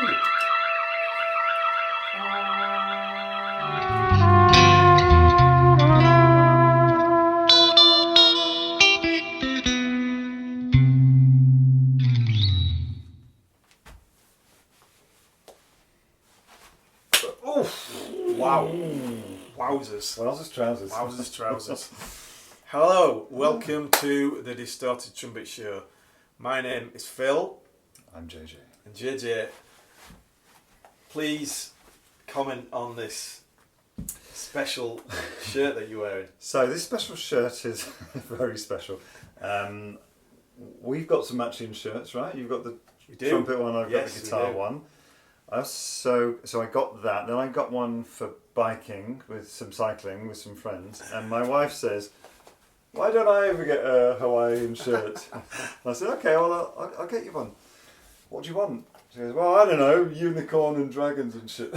Wow. Wowzers. Wowzers trousers. Wowzers trousers. Hello, welcome to the Distorted Trumpet Show. My name is Phil. I'm JJ. And JJ, please comment on this special shirt that you're wearing. So this special shirt is very special. We've got some matching shirts, right? You've got the trumpet one, I've got the guitar one. So I got that. Then I got one for biking with some cycling with some friends. And my wife says, "Why don't I ever get a Hawaiian shirt?" I said, "Okay, well I'll get you one. What do you want?" She goes, "Well, I don't know, unicorn and dragons and shit."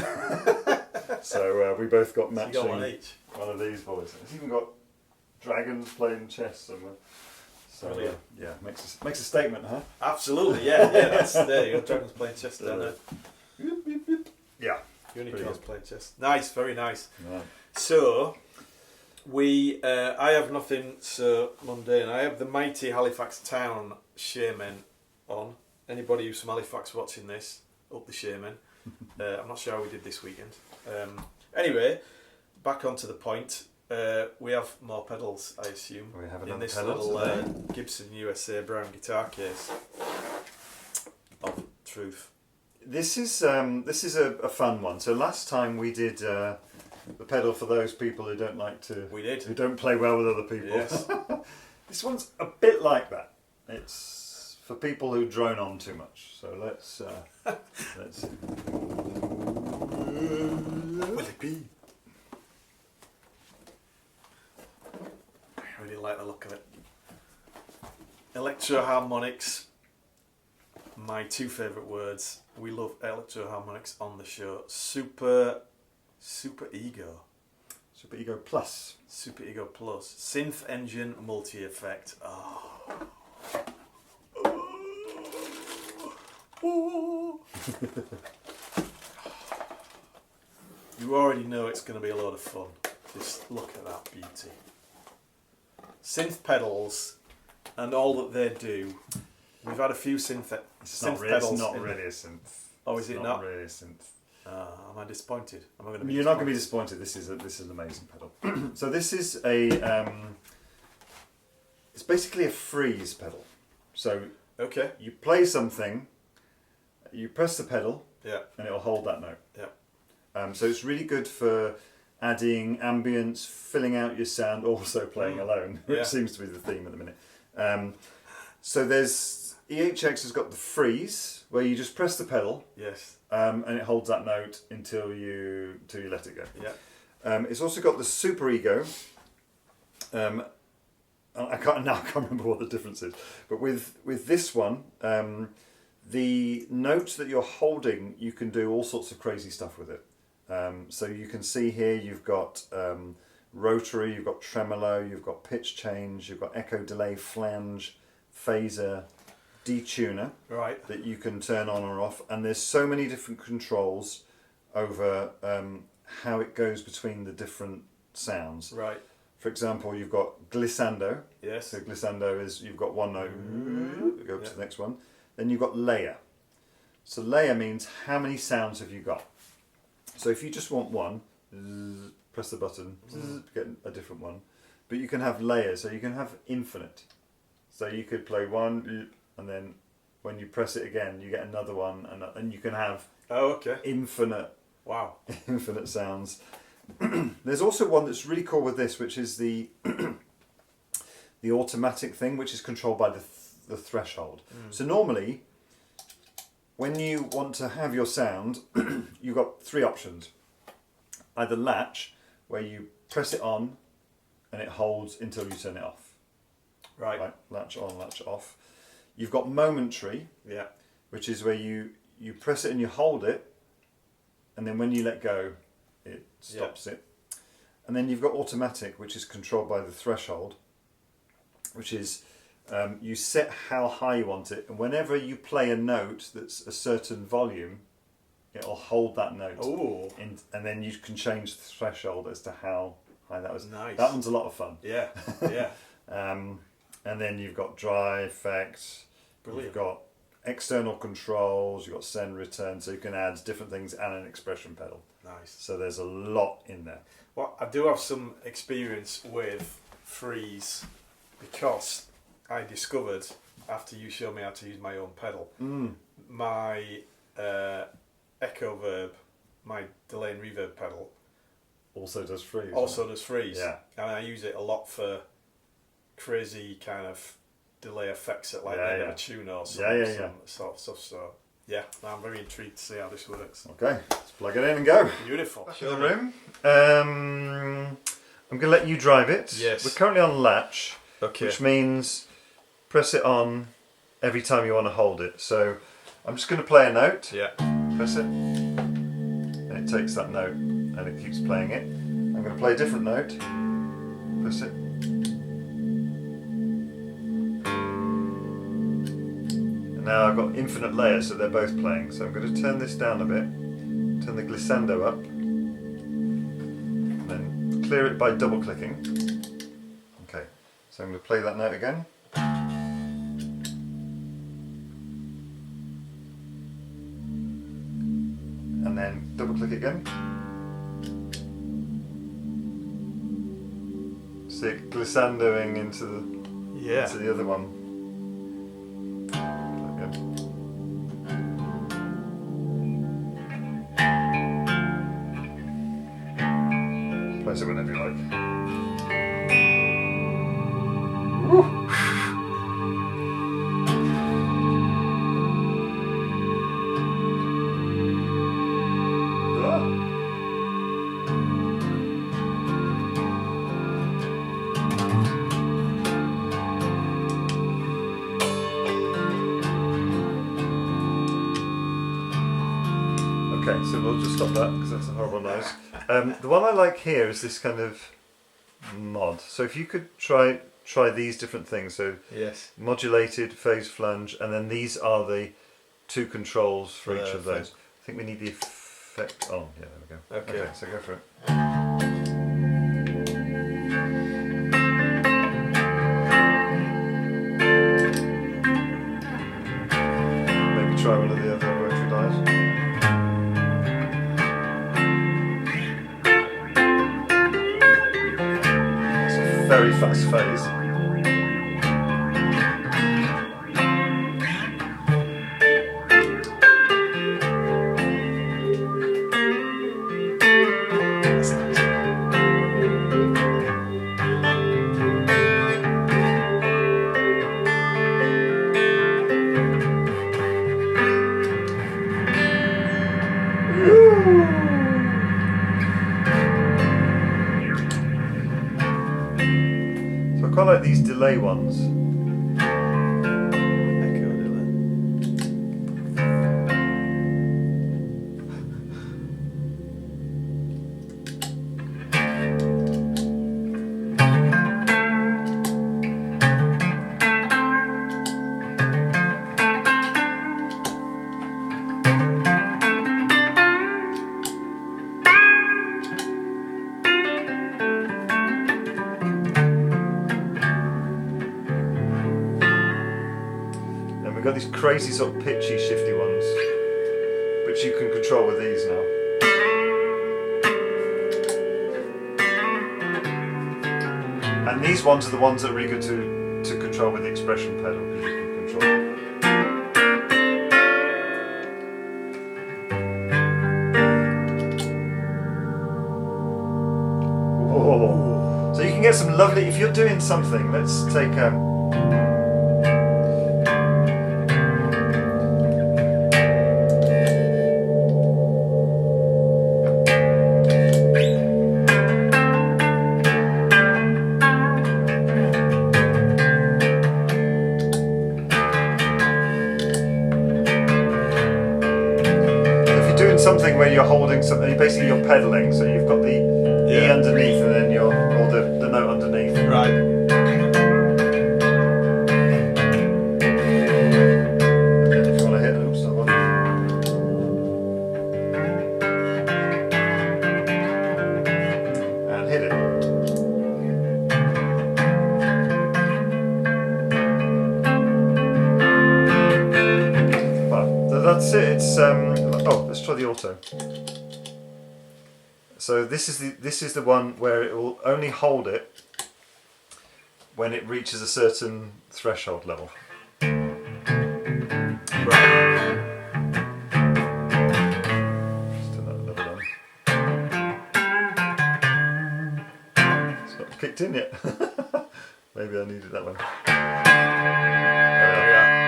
So we both got matching. So you got one each. One of these boys. It's even got dragons playing chess somewhere. So yeah, makes a statement, huh? Absolutely, yeah. That's there. You got dragons playing chess down there. Yeah. Unicorns playing chess. Nice, very nice. Yeah. So I have nothing so mundane. I have the mighty Halifax Town Shaman on. Anybody who's from Halifax watching this, up the Shaman. I'm not sure how we did this weekend. Anyway, back onto the point. We have more pedals, I assume, We have in this pedal little Gibson USA brown guitar case of truth. This is a fun one. So last time we did the pedal for those people who don't like to. We did. Who don't play well with other people. Yes. This one's a bit like that. It's for people who drone on too much. So let's see. Will it be? I really like the look of it. ELECTRO-HARMONIX. My two favourite words. We love ELECTRO-HARMONIX on the show. Super Ego. Super Ego Plus. Super Ego Plus. Synth engine multi-effect. Oh. You already know it's going to be a lot of fun. Just look at that beauty. Synth pedals and all that they do. We've had a few synth pedals. It's not really a synth. Oh, is it not? Not really a synth. Am I disappointed? Am I going to be You're not going to be disappointed. This is an amazing pedal. So this is it's basically a freeze pedal. So okay. you play something, you press the pedal, yeah, and it'll hold that note. Yeah. So it's really good for adding ambience, filling out your sound, also playing alone, which seems to be the theme at the minute. So there's EHX has got the freeze where you just press the pedal. Yes. And it holds that note until you let it go. Yeah. It's also got the Super Ego. I can't remember what the difference is, but with this one, the note that you're holding, you can do all sorts of crazy stuff with it. So you can see here you've got rotary, you've got tremolo, you've got pitch change, you've got echo delay, flange, phaser, detuner, right, that you can turn on or off, and there's so many different controls over how it goes between the different sounds. Right. For example, you've got glissando. Yes. So glissando is you've got one note, go up to the next one. Then you've got layer. So layer means how many sounds have you got. So if you just want one, press the button, get a different one. But you can have layers, so you can have infinite. So you could play one, and then when you press it again, you get another one, and you can have infinite. Wow. Infinite sounds. There's also one that's really cool with this, which is the the automatic thing, which is controlled by the threshold. So normally, when you want to have your sound, you've got three options. Either latch, where you press it on, and it holds until you turn it off. Right, latch on, latch off. You've got momentary, which is where you press it and you hold it, and then when you let go, it stops it. And then you've got automatic, which is controlled by the threshold, which is you set how high you want it, and whenever you play a note that's a certain volume, it'll hold that note. Oh. And then you can change the threshold as to how high that was. Nice. That one's a lot of fun. Yeah, yeah. And then you've got dry effects. Brilliant. You've got external controls. You've got send, return, so you can add different things and an expression pedal. Nice. So there's a lot in there. Well, I do have some experience with freeze because I discovered after you showed me how to use my own pedal, my Echo Verb, my delay and reverb pedal, Also does freeze. does freeze. Yeah. And I use it a lot for crazy kind of delay effects at like the end of a tune or some sort of stuff. So yeah, I'm very intrigued to see how this works. Okay, let's plug it in and go. Beautiful. Back in the room. I'm going to let you drive it. Yes. We're currently on latch, Okay. which means press it on every time you want to hold it. So I'm just going to play a note. Yeah. Press it, and it takes that note and it keeps playing it. I'm going to play a different note. Press it. And now I've got infinite layers, so they're both playing. So I'm going to turn this down a bit, turn the glissando up, and then clear it by double clicking. Okay, so I'm going to play that note again. And then double click again. See it glissandoing into the other one. Again. Place it whenever you like. Woo. Okay, so we'll just stop that because that's a horrible noise. The one I like here is this kind of mod. So if you could try these different things. So Yes. modulated, phase flange, and then these are the two controls for each of those. Perfect. I think we need the effect. Oh, yeah, there we go. Okay. So go for it. Maybe try one of the other rotary dials. It's a very fast phase. So I quite like these delay ones. Echo delay. And we've got these crazy sort of pitchy, shifty ones, which you can control with these now. And these ones are the ones that are really good to control with the expression pedal. You can control. Whoa. So you can get some lovely, if you're doing something, let's take something where you're holding something, basically you're pedaling, so you've got the E underneath and then or the note underneath. Right. And then if you want to hit them, stop on. it. It's oh, let's try the auto. So this is the one where it will only hold it when it reaches a certain threshold level. Right. Just turn that level on. It's not kicked in yet. Maybe I needed that one. There we are.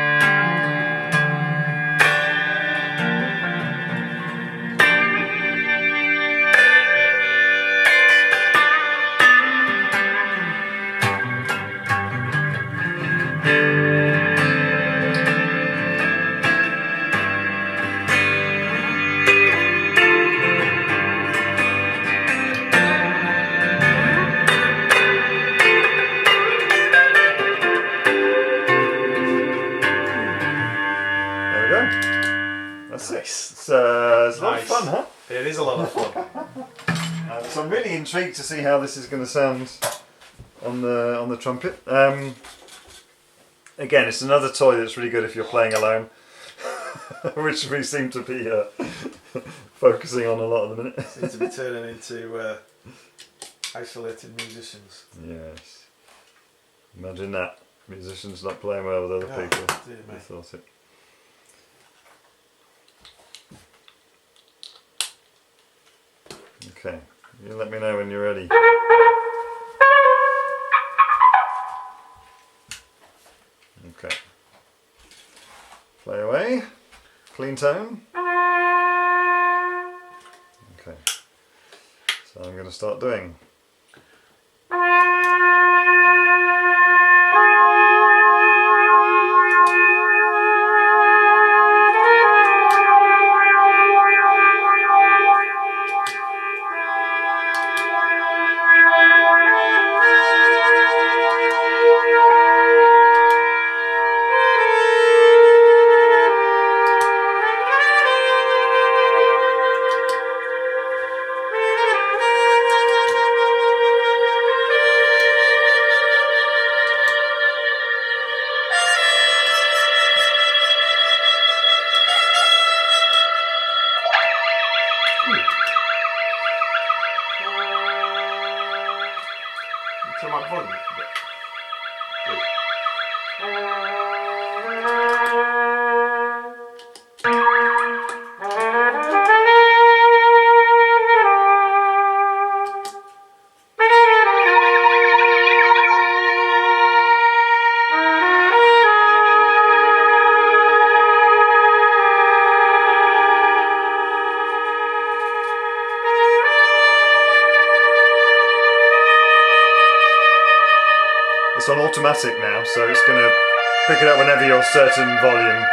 That's nice. It's a lot of fun, huh? It is a lot of fun. So I'm really intrigued to see how this is going to sound on the trumpet. Again, it's another toy that's really good if you're playing alone, which we seem to be focusing on a lot at the minute. Seem to be turning into isolated musicians. Yes. Imagine that. Musicians not playing well with other people. Dear me. I thought it. Okay, you let me know when you're ready. Okay. Play away. Clean tone. Okay. So I'm going to start doing. Turn my volume up a bit. It's on automatic now, so it's going to pick it up whenever you're certain volume.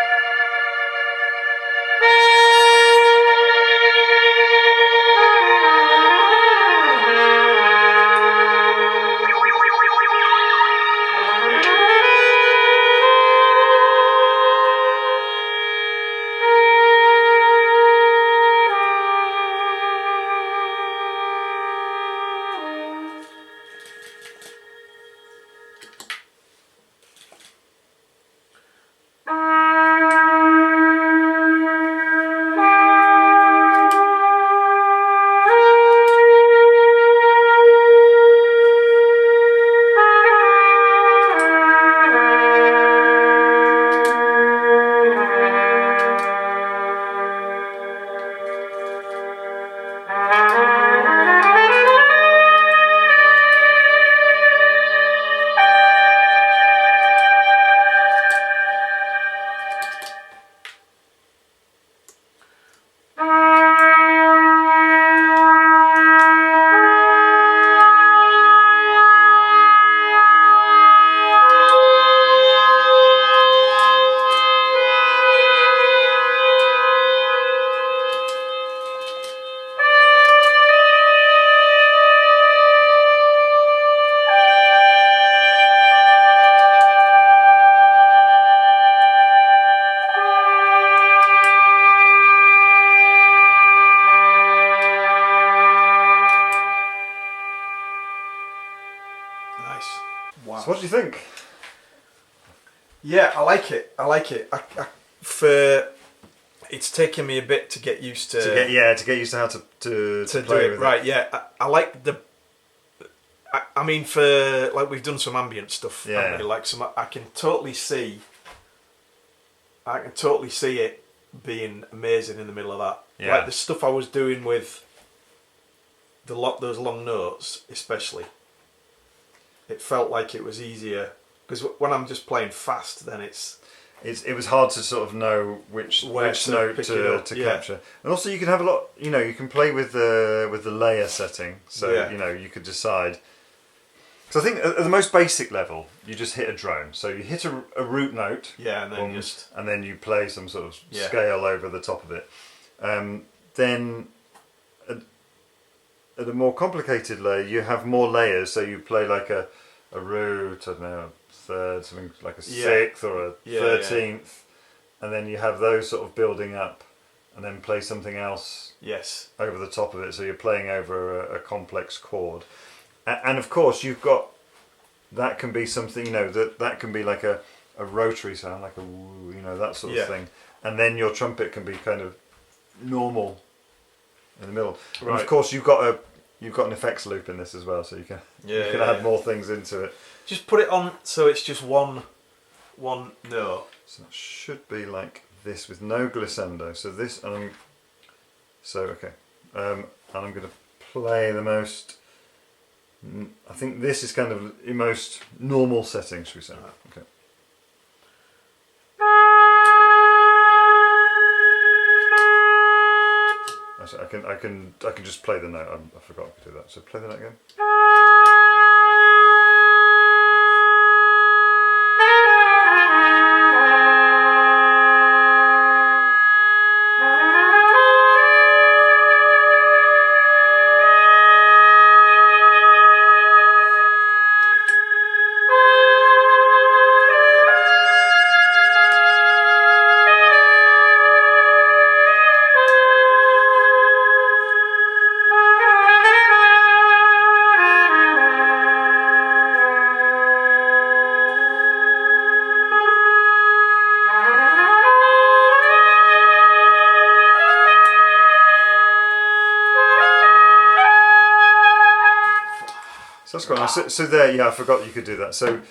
Wow. So what do you think? Yeah, I like it. I like it. For It's taken me a bit to get used to. To get used to how to play do it with right. it. Yeah, I like the. I mean, for like we've done some ambient stuff. Yeah. I really like some. I can totally see it being amazing in the middle of that. Yeah. Like the stuff I was doing with those long notes, especially. It felt like it was easier because when I'm just playing fast, then it was hard to sort of know which note to capture. And also you can have a lot, you can play with the layer setting. So, you could decide. Because I think at the most basic level, you just hit a drone. So you hit a root note. Yeah, and then and then you play some sort of scale over the top of it. Then at a more complicated layer, you have more layers. So you play like a root, I don't know, a third, something like a sixth or a 13th, and then you have those sort of building up, and then play something else over the top of it. So you're playing over a complex chord, and of course you've got that can be something that can be like a rotary sound, like a woo, that sort of thing, and then your trumpet can be kind of normal in the middle. Right. And of course you've got an effects loop in this as well, so you can add more things into it. Just put it on so it's just one note. So it should be like this with no glissando. So this, and I'm going to play the most. I think this is kind of the most normal setting, should we say? Okay. Actually, I can just play the note. I forgot to do that. So play the note again. So that's quite nice. So there, I forgot you could do that. So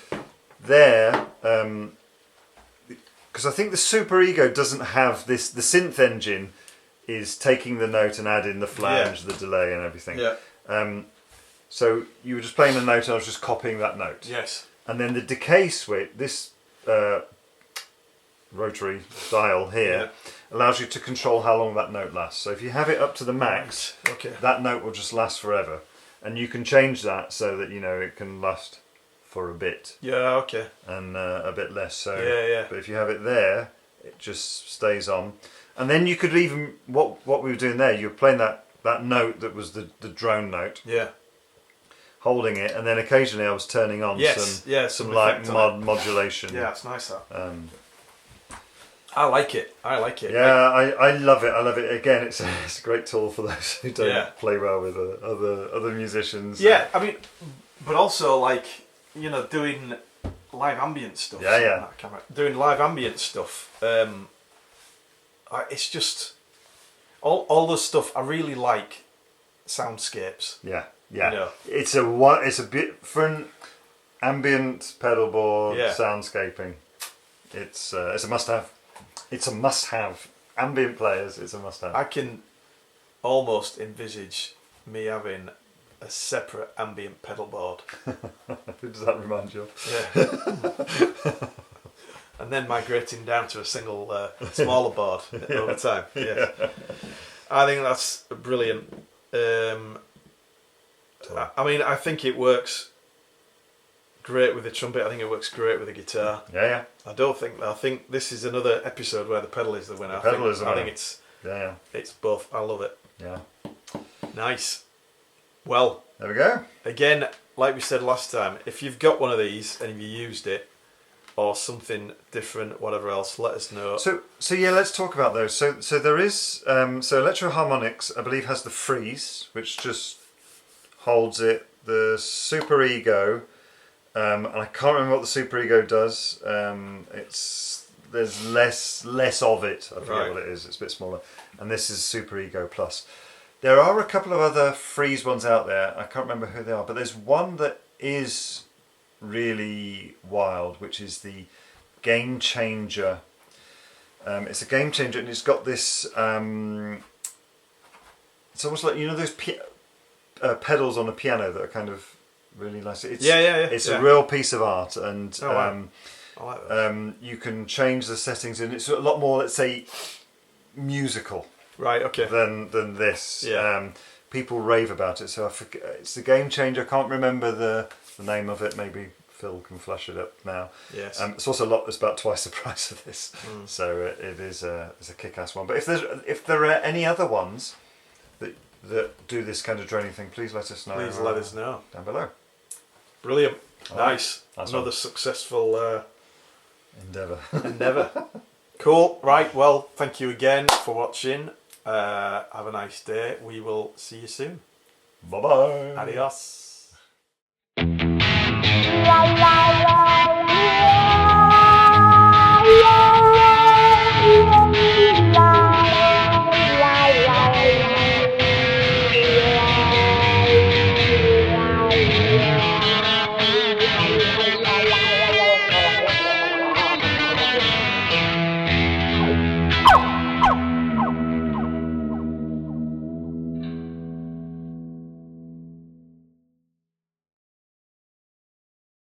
there, because I think the Superego doesn't have this. The synth engine is taking the note and adding the flange, the delay, and everything. Yeah. So you were just playing the note, and I was just copying that note. Yes. And then the decay switch, this rotary dial here, allows you to control how long that note lasts. So if you have it up to the max, that note will just last forever. And you can change that so that it can last for a bit. Yeah, okay. And a bit less. So But if you have it there, it just stays on. And then you could even what we were doing there. You were playing that note that was the drone note. Yeah. Holding it, and then occasionally I was turning on some light modulation. Yeah, it's nice that. I like it. Yeah, I love it. I love it. Again, it's a great tool for those who don't play well with other musicians. Yeah, I mean, but also doing live ambient stuff. Yeah. Doing live ambient stuff. It's just all the stuff I really like. Soundscapes. Yeah. It's a bit for an ambient pedal board soundscaping. It's a must-have. It's a must-have. Ambient players, it's a must-have. I can almost envisage me having a separate ambient pedal board. Who does that remind you of? Yeah. And then migrating down to a single smaller board over time. Yes. I think that's brilliant. I mean, I think it works great with the trumpet. I think it works great with the guitar. Yeah. I think this is another episode where the pedal is the winner. I think it's it's both. I love it. Yeah. Nice. Well, there we go. Again, like we said last time, if you've got one of these and you used it or something different, whatever else, let us know. So let's talk about those. So there is ELECTRO-HARMONIX, I believe, has the freeze, which just holds it. The Superego. And I can't remember what the Superego does. It's there's less of it. I forget Right. what it is. It's a bit smaller, and this is Superego Plus. There are a couple of other Freeze ones out there. I can't remember who they are, but there's one that is really wild, which is the Game Changer. It's a Game Changer, and it's got this. It's almost like, you know, those pedals on a piano that are kind of really nice. It's, It's a real piece of art, and I like that. you can change the settings, and it's a lot more, let's say, musical. Right. Okay. Than this. Yeah. People rave about it, so I forget, it's the Game Changer. I can't remember the name of it. Maybe Phil can flash it up now. Yes. It's also it's about twice the price of this, so it is it's a kick-ass one. But if there are any other ones that do this kind of draining thing, please let us know. Please let us know down below. Brilliant. All Nice. Right. Another successful Endeavour. Cool. Right. Well, thank you again for watching. Have a nice day. We will see you soon. Bye bye. Adios. La la la.